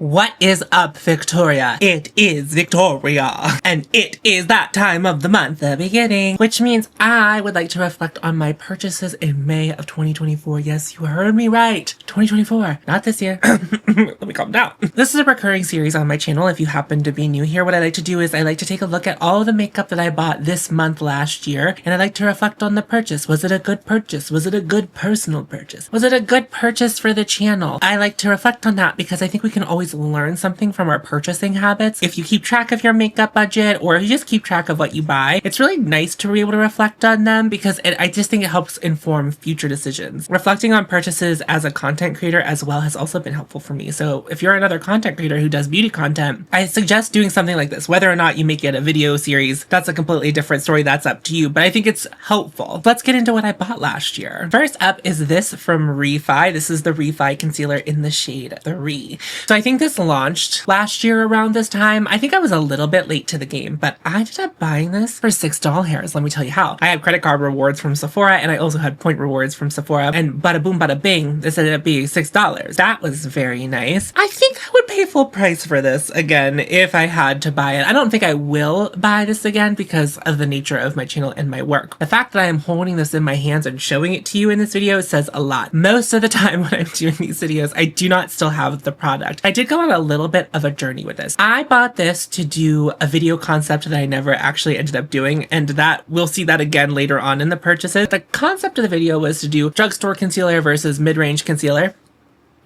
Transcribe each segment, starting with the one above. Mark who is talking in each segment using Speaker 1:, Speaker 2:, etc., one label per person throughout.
Speaker 1: What is up, Victoria? It is Victoria, and it is that time of the month, the beginning, which means I would like to reflect on my purchases in May of 2024. Yes, you heard me right. 2024, not this year. Let me calm down. This is a recurring series on my channel. If you happen to be new here, what I like to do is I like to take a look at all of the makeup that I bought this month last year, and I like to reflect on the purchase. Was it a good purchase? Was it a good personal purchase? Was it a good purchase for the channel? I like to reflect on that because I think we can always learn something from our purchasing habits. If you keep track of your makeup budget, or if you just keep track of what you buy, it's really nice to be able to reflect on them because I just think it helps inform future decisions. Reflecting on purchases as a content creator as well has also been helpful for me. So if you're another content creator who does beauty content, I suggest doing something like this. Whether or not you make it a video series, that's a completely different story. That's up to you, but I think it's helpful. Let's get into what I bought last year. First up is this from Refy. This is the Refy concealer in the shade 3. So I think this launched last year around this time. I think I was a little bit late to the game, but I ended up buying this for $6 hairs. Let me tell you how. I had credit card rewards from Sephora, and I also had point rewards from Sephora, and bada boom bada bing, this ended up being $6. That was very nice. I think I would pay full price for this again if I had to buy it. I don't think I will buy this again because of the nature of my channel and my work. The fact that I am holding this in my hands and showing it to you in this video says a lot. Most of the time when I'm doing these videos, I do not still have the product. I did go on a little bit of a journey with this. I bought this to do a video concept that I never actually ended up doing, and that we'll see that again later on in the purchases. The concept of the video was to do drugstore concealer versus mid-range concealer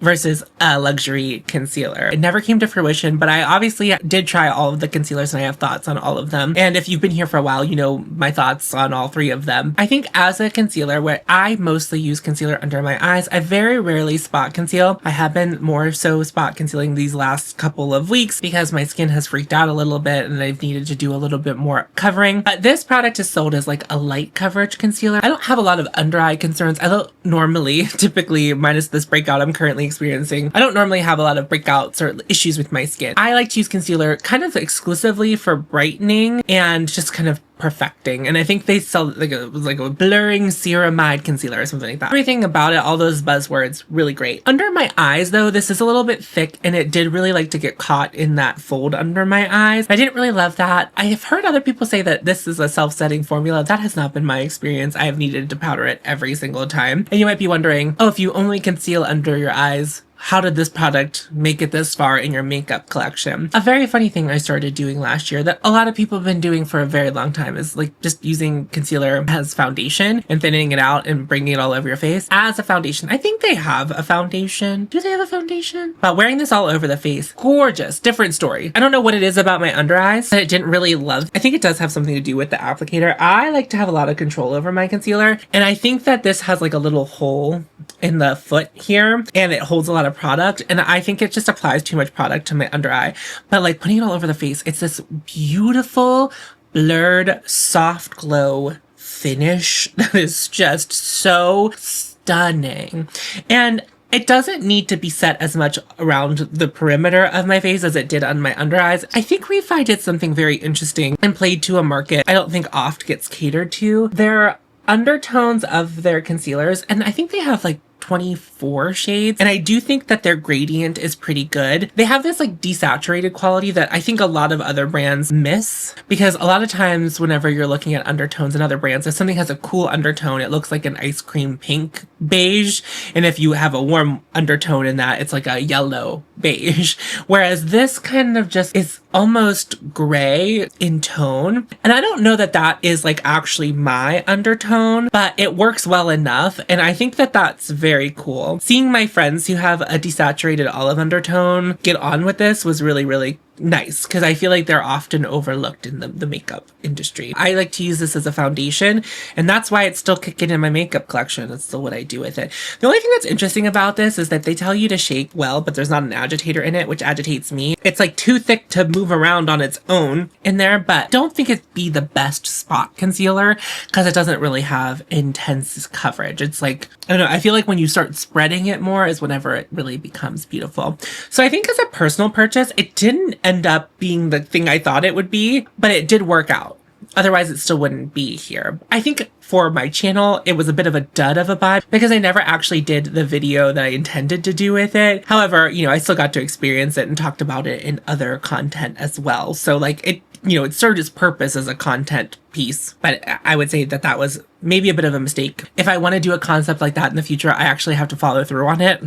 Speaker 1: versus a luxury concealer. It never came to fruition, but I obviously did try all of the concealers and I have thoughts on all of them. And if you've been here for a while, you know my thoughts on all 3 of them. I think as a concealer, where I mostly use concealer under my eyes, I very rarely spot conceal. I have been more so spot concealing these last couple of weeks because my skin has freaked out a little bit and I've needed to do a little bit more covering. But this product is sold as like a light coverage concealer. I don't have a lot of under eye concerns. I don't normally, typically minus this breakout I'm currently experiencing, I don't normally have a lot of breakouts or issues with my skin. I like to use concealer kind of exclusively for brightening and just kind of perfecting, and I think they sell like a blurring ceramide concealer or something like that. Everything about it, all those buzzwords, really great. Under my eyes though, this is a little bit thick and it did really like to get caught in that fold under my eyes. I didn't really love that. I have heard other people say that this is a self-setting formula. That has not been my experience. I have needed to powder it every single time. And you might be wondering, oh, if you only conceal under your eyes, how did this product make it this far in your makeup collection? A very funny thing I started doing last year that a lot of people have been doing for a very long time is like just using concealer as foundation and thinning it out and bringing it all over your face as a foundation. I think they have a foundation. Do they have a foundation? But wearing this all over the face, gorgeous, different story. I don't know what it is about my under eyes that I didn't really love. I think it does have something to do with the applicator. I like to have a lot of control over my concealer, and I think that this has like a little hole in the foot here and it holds a lot of product, and I think it just applies too much product to my under eye. But like putting it all over the face, it's this beautiful blurred soft glow finish that is just so stunning. And it doesn't need to be set as much around the perimeter of my face as it did on my under eyes. I think Refy did something very interesting and played to a market I don't think oft gets catered to. Their undertones of their concealers, and I think they have like 24 shades, and I do think that their gradient is pretty good. They have this like desaturated quality that I think a lot of other brands miss, because a lot of times whenever you're looking at undertones in other brands, if something has a cool undertone, it looks like an ice cream pink beige, and if you have a warm undertone in that, it's like a yellow beige, whereas this kind of just is almost gray in tone. And I don't know that that is like actually my undertone, but it works well enough, and I think that that's very cool. Seeing my friends who have a desaturated olive undertone get on with this was really, really nice, because I feel like they're often overlooked in the makeup industry. I like to use this as a foundation, and that's why it's still kicking in my makeup collection. That's still what I do with it. The only thing that's interesting about this is that they tell you to shake well, but there's not an agitator in it, which agitates me. It's like too thick to move around on its own in there, but don't think it'd be the best spot concealer because it doesn't really have intense coverage. It's like, I don't know, I feel like when you start spreading it more is whenever it really becomes beautiful. So I think as a personal purchase, it didn't end up being the thing I thought it would be, but it did work out. Otherwise, it still wouldn't be here. I think for my channel, it was a bit of a dud of a buy because I never actually did the video that I intended to do with it. However, you know, I still got to experience it and talked about it in other content as well. So like it, you know, it served its purpose as a content piece, but I would say that that was maybe a bit of a mistake. If I want to do a concept like that in the future, I actually have to follow through on it.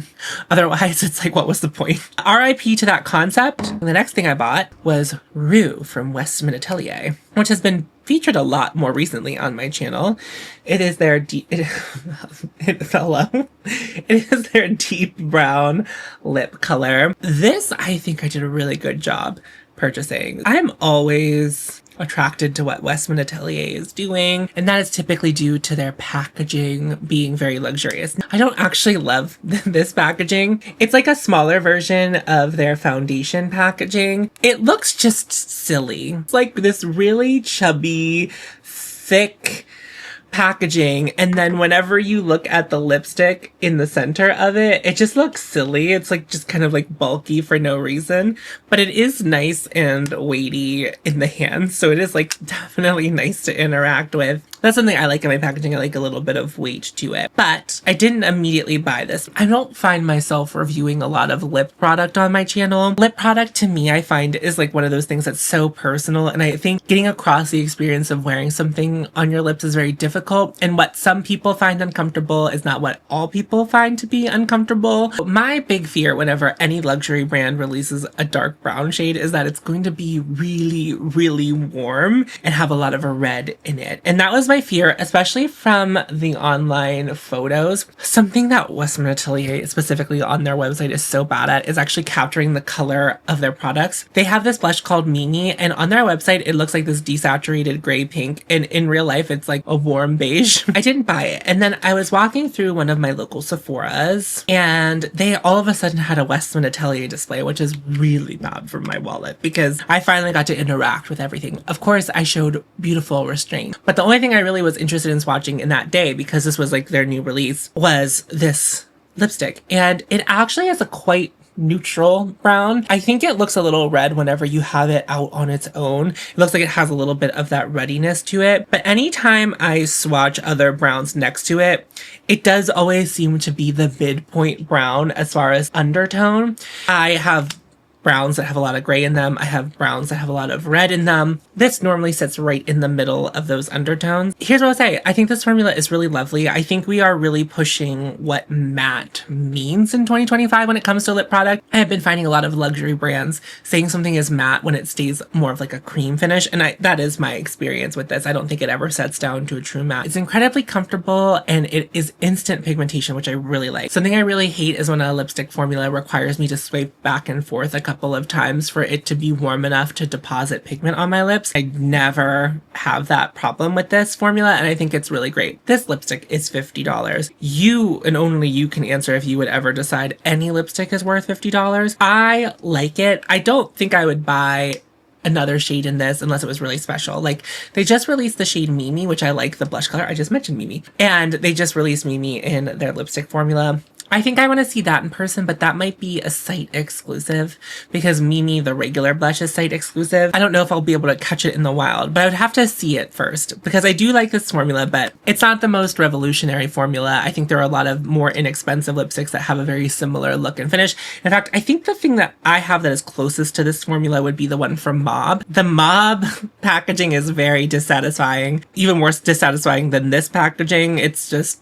Speaker 1: Otherwise, it's like, what was the point? RIP to that concept. And the next thing I bought was Rue from WESTMAN Atelier, which has been featured a lot more recently on my channel. It is their hello. It is their deep brown lip color. This, I think I did a really good job purchasing. I'm always attracted to what WESTMAN Atelier is doing, and that is typically due to their packaging being very luxurious. I don't actually love this packaging. It's like a smaller version of their foundation packaging. It looks just silly. It's like this really chubby, thick packaging, and then whenever you look at the lipstick in the center of it, it just looks silly. It's like just kind of like bulky for no reason, but it is nice and weighty in the hands, so it is like definitely nice to interact with. That's something I like in my packaging. I like a little bit of weight to it, but I didn't immediately buy this. I don't find myself reviewing a lot of lip product on my channel. Lip product to me, I find, is like one of those things that's so personal, and I think getting across the experience of wearing something on your lips is very difficult, and what some people find uncomfortable is not what all people find to be uncomfortable. My big fear whenever any luxury brand releases a dark brown shade is that it's going to be really, really warm and have a lot of a red in it, and that was my fear, especially from the online photos. Something that WESTMAN Atelier, specifically on their website, is so bad at is actually capturing the color of their products. They have this blush called Mimi, and on their website it looks like this desaturated gray pink, and in real life it's like a warm beige. I didn't buy it, and then I was walking through one of my local Sephora's, and they all of a sudden had a WESTMAN Atelier display, which is really bad for my wallet because I finally got to interact with everything. Of course, I showed beautiful restraint, but the only thing I really was interested in swatching in that day, because this was like their new release, was this lipstick, and it actually has a quite neutral brown. I think it looks a little red whenever you have it out on its own. It looks like it has a little bit of that reddiness to it, but anytime I swatch other browns next to it, it does always seem to be the midpoint brown as far as undertone. I have browns that have a lot of gray in them. I have browns that have a lot of red in them. This normally sits right in the middle of those undertones. Here's what I'll say. I think this formula is really lovely. I think we are really pushing what matte means in 2025 when it comes to lip product. I have been finding a lot of luxury brands saying something is matte when it stays more of like a cream finish, and that is my experience with this. I don't think it ever sets down to a true matte. It's incredibly comfortable, and it is instant pigmentation, which I really like. Something I really hate is when a lipstick formula requires me to swipe back and forth a couple of times for it to be warm enough to deposit pigment on my lips. I never have that problem with this formula, and I think it's really great. This lipstick is $50. You and only you can answer if you would ever decide any lipstick is worth $50. I like it. I don't think I would buy another shade in this unless it was really special. Like, they just released the shade Mimi, which I like the blush color. I just mentioned Mimi. And they just released Mimi in their lipstick formula. I think I want to see that in person, but that might be a site exclusive because Mimi, the regular blush, is site exclusive. I don't know if I'll be able to catch it in the wild, but I would have to see it first because I do like this formula, but it's not the most revolutionary formula. I think there are a lot of more inexpensive lipsticks that have a very similar look and finish. In fact, I think the thing that I have that is closest to this formula would be the one from Mob. The Mob packaging is very dissatisfying, even more dissatisfying than this packaging. It's just,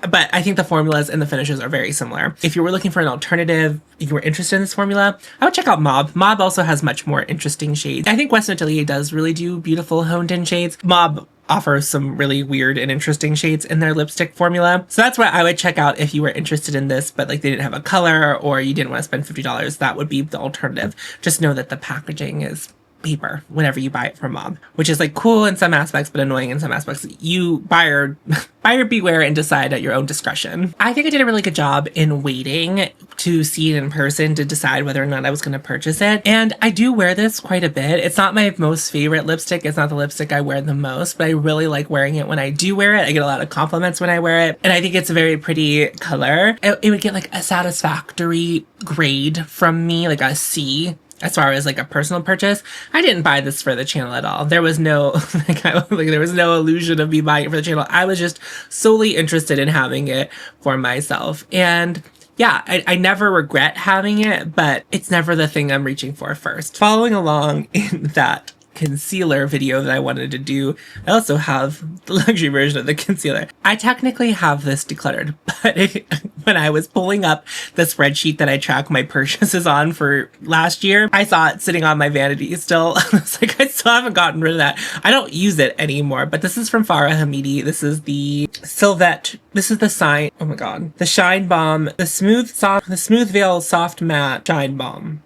Speaker 1: but I think the formulas and the finishes are very similar. If you were looking for an alternative, if you were interested in this formula, I would check out Mob. Mob also has much more interesting shades. I think WESTMAN Atelier does really do beautiful honed in shades. Mob offers some really weird and interesting shades in their lipstick formula. So that's what I would check out if you were interested in this, but like they didn't have a color or you didn't want to spend $50. That would be the alternative. Just know that the packaging is paper whenever you buy it from Mob, which is like cool in some aspects but annoying in some aspects. You buyer beware and decide at your own discretion. I think I did a really good job in waiting to see it in person to decide whether or not I was going to purchase it, and I do wear this quite a bit. It's not my most favorite lipstick. It's not the lipstick I wear the most, but I really like wearing it when I do wear it. I get a lot of compliments when I wear it, and I think it's a very pretty color. It would get like a satisfactory grade from me, like a C as far as like a personal purchase. I didn't buy this for the channel at all. There was no there was no illusion of me buying it for the channel. I was just solely interested in having it for myself. And yeah, I never regret having it, but it's never the thing I'm reaching for first. Following along in that concealer video that I wanted to do, I also have the luxury version of the concealer. I technically have this decluttered, but when I was pulling up the spreadsheet that I track my purchases on for last year, I saw it sitting on my vanity still. I was like, I still haven't gotten rid of that. I don't use it anymore, but this is from FARA HOMIDI. This is the Silvette. This is the Shine, oh my god, the Shine Balm, the Smooth Veil Soft Matte Shine Balm.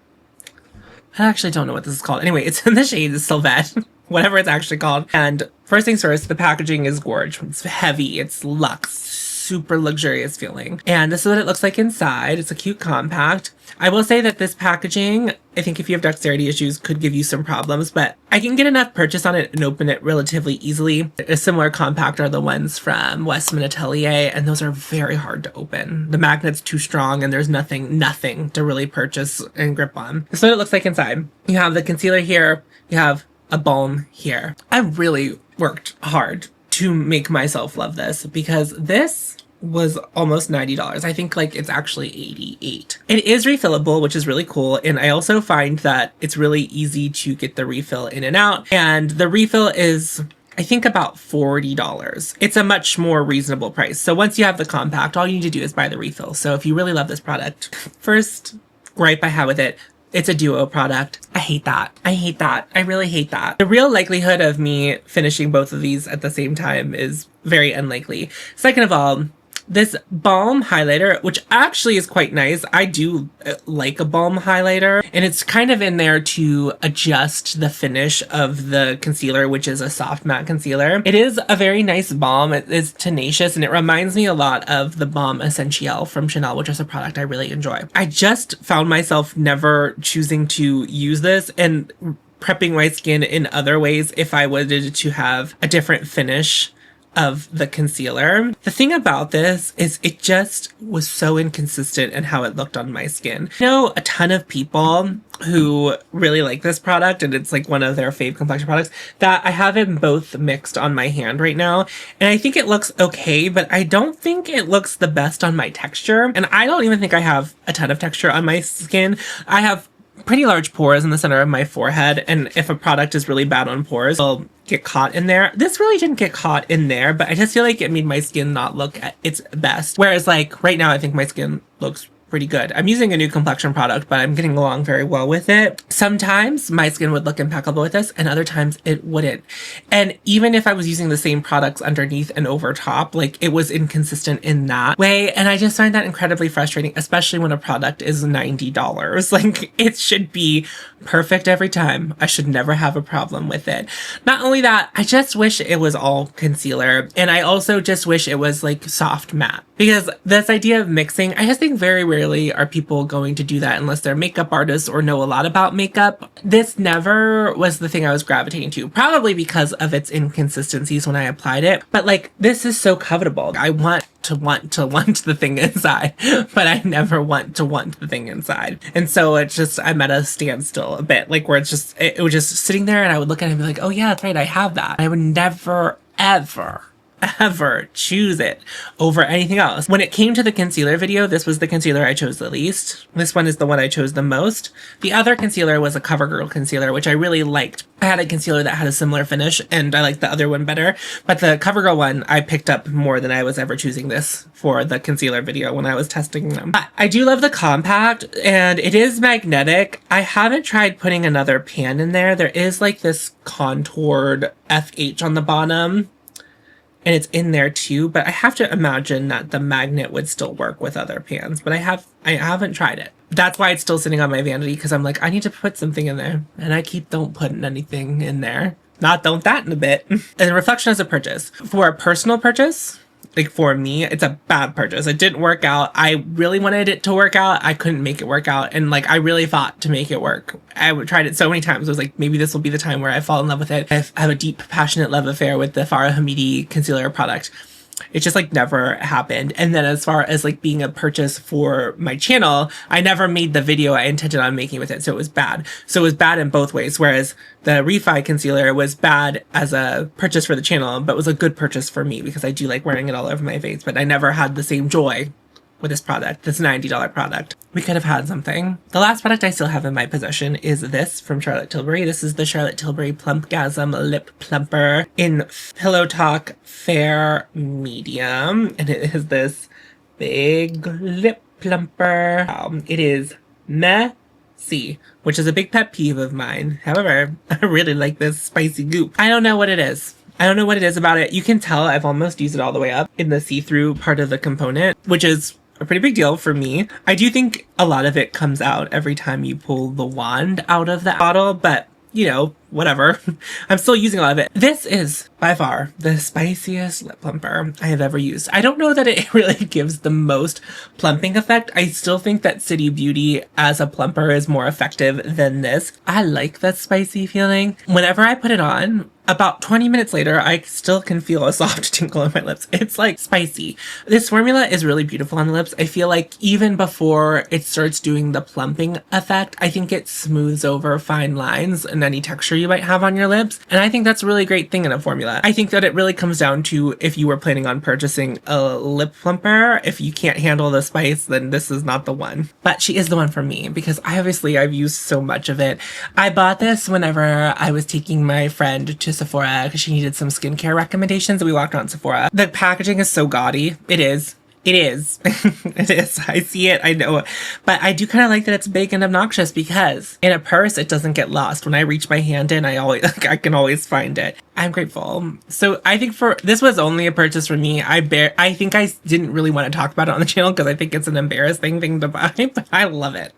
Speaker 1: I actually don't know what this is called. Anyway, it's in the shade Silvette, whatever it's actually called. And first things first, the packaging is gorgeous. It's heavy, it's luxe, super luxurious feeling. And this is what it looks like inside. It's a cute compact. I will say that this packaging, I think if you have dexterity issues, could give you some problems, but I can get enough purchase on it and open it relatively easily. A similar compact are the ones from WESTMAN Atelier, and those are very hard to open. The magnet's too strong and there's nothing to really purchase and grip on. This is what it looks like inside. You have the concealer here, you have a balm here. I really worked hard to make myself love this because this was almost $90. I think like it's actually $88. It is refillable, which is really cool. And I also find that it's really easy to get the refill in and out. And the refill is, I think, about $40. It's a much more reasonable price. So once you have the compact, all you need to do is buy the refill. So if you really love this product, first gripe I have with it, it's a duo product. I hate that. I hate that. I really hate that. The real likelihood of me finishing both of these at the same time is very unlikely. Second of all, this balm highlighter, which actually is quite nice. I do like a balm highlighter, and it's kind of in there to adjust the finish of the concealer, which is a soft matte concealer. It is a very nice balm. It is tenacious, and it reminds me a lot of the Balm Essentiel from Chanel, which is a product I really enjoy. I just found myself never choosing to use this and prepping my skin in other ways if I wanted to have a different finish of the concealer. The thing about this is it just was so inconsistent in how it looked on my skin. I know a ton of people who really like this product, and it's like one of their fave complexion products, that I have them both mixed on my hand right now. And I think it looks okay, but I don't think it looks the best on my texture. And I don't even think I have a ton of texture on my skin. I have pretty large pores in the center of my forehead, and if a product is really bad on pores, it'll get caught in there. This really didn't get caught in there, but I just feel like it made my skin not look at its best. Whereas like right now, I think my skin looks pretty good. I'm using a new complexion product, but I'm getting along very well with it. Sometimes my skin would look impeccable with this, and other times it wouldn't. And even if I was using the same products underneath and over top, like it was inconsistent in that way. And I just find that incredibly frustrating, especially when a product is $90. Like it should be perfect every time. I should never have a problem with it. Not only that, I just wish it was all concealer. And I also just wish it was like soft matte, because this idea of mixing, I just think very rarely are people going to do that unless they're makeup artists or know a lot about makeup. This never was the thing I was gravitating to, probably because of its inconsistencies when I applied it. But like, this is so covetable. I want the thing inside, but I never want the thing inside. And so it's just, I'm at a standstill a bit, like where it's just, it was just sitting there and I would look at it and be like, oh yeah, that's right, I have that. I would never, ever choose it over anything else. When it came to the concealer video, this was the concealer I chose the least. This one is the one I chose the most. The other concealer was a CoverGirl concealer, which I really liked. I had a concealer that had a similar finish, and I liked the other one better. But the CoverGirl one, I picked up more than I was ever choosing this for the concealer video when I was testing them. I do love the compact, and it is magnetic. I haven't tried putting another pan in there. There is like this contoured FH on the bottom, and it's in there too, but I have to imagine that the magnet would still work with other pans, but I haven't tried it. That's why it's still sitting on my vanity, because I'm like, I need to put something in there, and I keep don't putting anything in there. Not don't that in a bit. And reflection as a purchase. For a personal purchase, like for me, it's a bad purchase. It didn't work out. I really wanted it to work out. I couldn't make it work out. And like, I really fought to make it work. I tried it so many times. I was like, maybe this will be the time where I fall in love with it. I have a deep, passionate love affair with the FARA HOMIDI concealer product. It just like never happened. And then as far as like being a purchase for my channel, I never made the video I intended on making with it. So it was bad. So it was bad in both ways. Whereas the Refy concealer was bad as a purchase for the channel, but was a good purchase for me because I do like wearing it all over my face. But I never had the same joy with this product, this $90 product. We could have had something. The last product I still have in my possession is this from Charlotte Tilbury. This is the Charlotte Tilbury Plumpgasm Lip Plumper in Pillow Talk Fair Medium. And it is this big lip plumper. It is messy, which is a big pet peeve of mine. However, I really like this spicy goop. I don't know what it is. I don't know what it is about it. You can tell I've almost used it all the way up in the see-through part of the component, which is a pretty big deal for me. I do think a lot of it comes out every time you pull the wand out of the bottle, but you know, whatever. I'm still using a lot of it. This is by far the spiciest lip plumper I have ever used. I don't know that it really gives the most plumping effect. I still think that City Beauty as a plumper is more effective than this. I like that spicy feeling. Whenever I put it on, about 20 minutes later, I still can feel a soft tinkle on my lips. It's like spicy. This formula is really beautiful on the lips. I feel like even before it starts doing the plumping effect, I think it smooths over fine lines and any texture you might have on your lips. And I think that's a really great thing in a formula. I think that it really comes down to if you were planning on purchasing a lip plumper, if you can't handle the spice, then this is not the one. But she is the one for me because I've used so much of it. I bought this whenever I was taking my friend to Sephora because she needed some skincare recommendations and we walked on Sephora. The packaging is so gaudy. It is. It is. It is. I see it. I know it. But I do kind of like that it's big and obnoxious because in a purse, it doesn't get lost. When I reach my hand in, I can always find it. I'm grateful. So I think this was only a purchase for me. I think I didn't really want to talk about it on the channel because I think it's an embarrassing thing to buy, but I love it.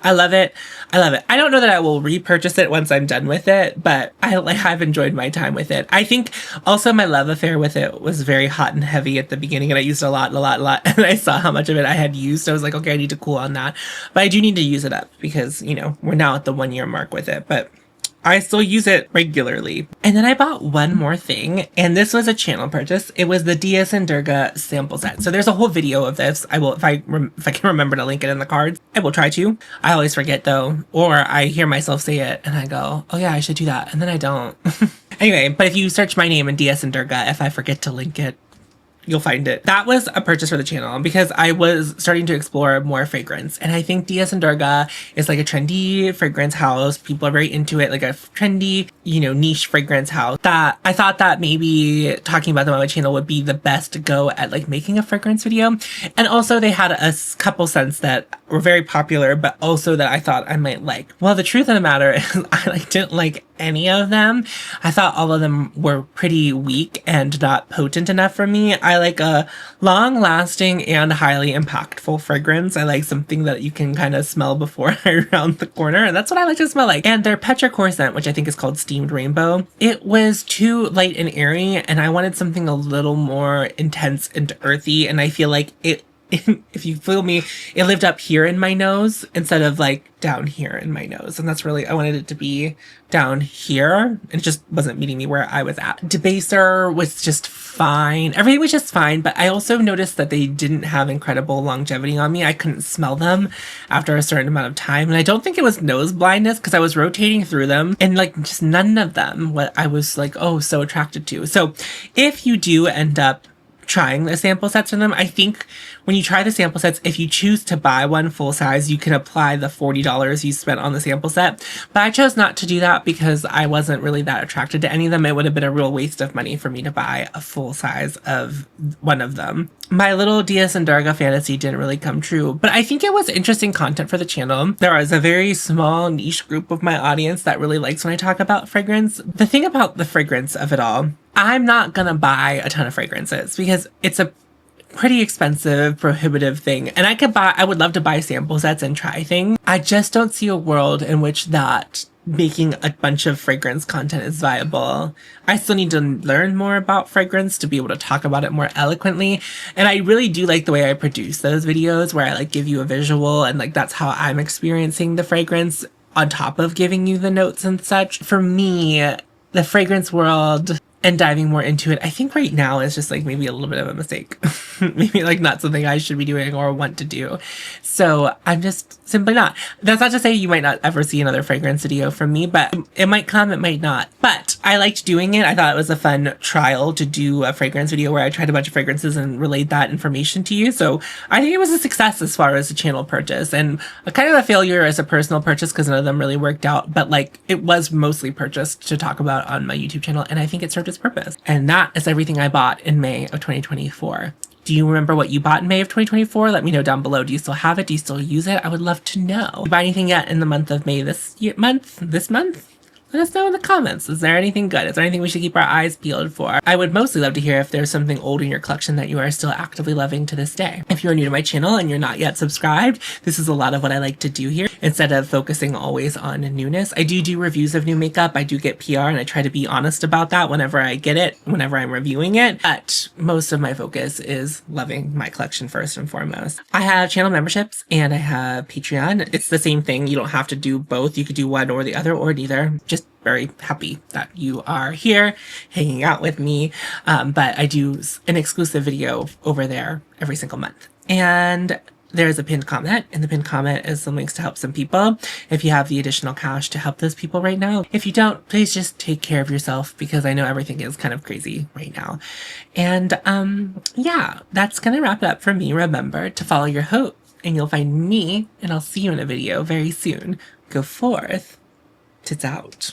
Speaker 1: I love it. I love it. I don't know that I will repurchase it once I'm done with it, but I've enjoyed my time with it. I think also my love affair with it was very hot and heavy at the beginning and I used it a lot. And I saw how much of it I had used. So I was like, okay, I need to cool on that. But I do need to use it up because, you know, we're now at the 1 year mark with it, but I still use it regularly. And then I bought one more thing, and this was a channel purchase. It was the ds&durga sample set. So there's a whole video of this. I will, if I can remember to link it in the cards, I will try to. I always forget though, or I hear myself say it and I go, oh yeah, I should do that. And then I don't. Anyway, but if you search my name in ds&durga, if I forget to link it, you'll find it. That was a purchase for the channel because I was starting to explore more fragrance. And I think ds&durga is like a trendy fragrance house. People are very into it, like a trendy, you know, niche fragrance house that I thought that maybe talking about them on my channel would be the best go at like making a fragrance video. And also they had a couple scents that were very popular, but also that I thought I might like. Well, the truth of the matter is I didn't like any of them. I thought all of them were pretty weak and not potent enough for me. I like a long-lasting and highly impactful fragrance. I like something that you can kind of smell before I round the corner, and that's what I like to smell like. And their petrichor scent, which I think is called Steamed Rainbow, it was too light and airy, and I wanted something a little more intense and earthy, and I feel like it if you feel me, it lived up here in my nose instead of like down here in my nose. And that's really, I wanted it to be down here. And it just wasn't meeting me where I was at. Debaser was just fine. Everything was just fine. But I also noticed that they didn't have incredible longevity on me. I couldn't smell them after a certain amount of time. And I don't think it was nose blindness because I was rotating through them and like just none of them what I was like, oh, so attracted to. So if you do end up trying the sample sets from them, I think when you try the sample sets, if you choose to buy one full size, you can apply the $40 you spent on the sample set. But I chose not to do that because I wasn't really that attracted to any of them. It would have been a real waste of money for me to buy a full size of one of them. My little ds&durga fantasy didn't really come true, but I think it was interesting content for the channel. There is a very small niche group of my audience that really likes when I talk about fragrance. The thing about the fragrance of it all, I'm not gonna buy a ton of fragrances because it's a pretty expensive, prohibitive thing. And I would love to buy sample sets and try things. I just don't see a world in which that making a bunch of fragrance content is viable. I still need to learn more about fragrance to be able to talk about it more eloquently. And I really do like the way I produce those videos where I like give you a visual and like that's how I'm experiencing the fragrance on top of giving you the notes and such. For me, the fragrance world and diving more into it, I think right now is just like maybe a little bit of a mistake. Maybe like not something I should be doing or want to do. So I'm just simply not. That's not to say you might not ever see another fragrance video from me, but it might come, it might not. But I liked doing it. I thought it was a fun trial to do a fragrance video where I tried a bunch of fragrances and relayed that information to you. So I think it was a success as far as a channel purchase, and a kind of a failure as a personal purchase because none of them really worked out. But like, it was mostly purchased to talk about on my YouTube channel, and I think it served its purpose. And that is everything I bought in May of 2024. Do you remember what you bought in May of 2024? Let me know down below. Do you still have it? Do you still use it? I would love to know. Did you buy anything yet in the month of May this month? Let us know in the comments. Is there anything good? Is there anything we should keep our eyes peeled for? I would mostly love to hear if there's something old in your collection that you are still actively loving to this day. If you're new to my channel and you're not yet subscribed, this is a lot of what I like to do here. Instead of focusing always on newness, I do reviews of new makeup. I do get PR, and I try to be honest about that whenever I get it, whenever I'm reviewing it. But most of my focus is loving my collection first and foremost. I have channel memberships and I have Patreon. It's the same thing. You don't have to do both. You could do one or the other or neither. Just very happy that you are here hanging out with me. But I do an exclusive video over there every single month. And there's a pinned comment, and the pinned comment is some links to help some people if you have the additional cash to help those people right now. If you don't, please just take care of yourself, because I know everything is kind of crazy right now. And yeah, that's gonna wrap it up for me. Remember to follow your hope, and you'll find me, and I'll see you in a video very soon. Go forth. Tits out.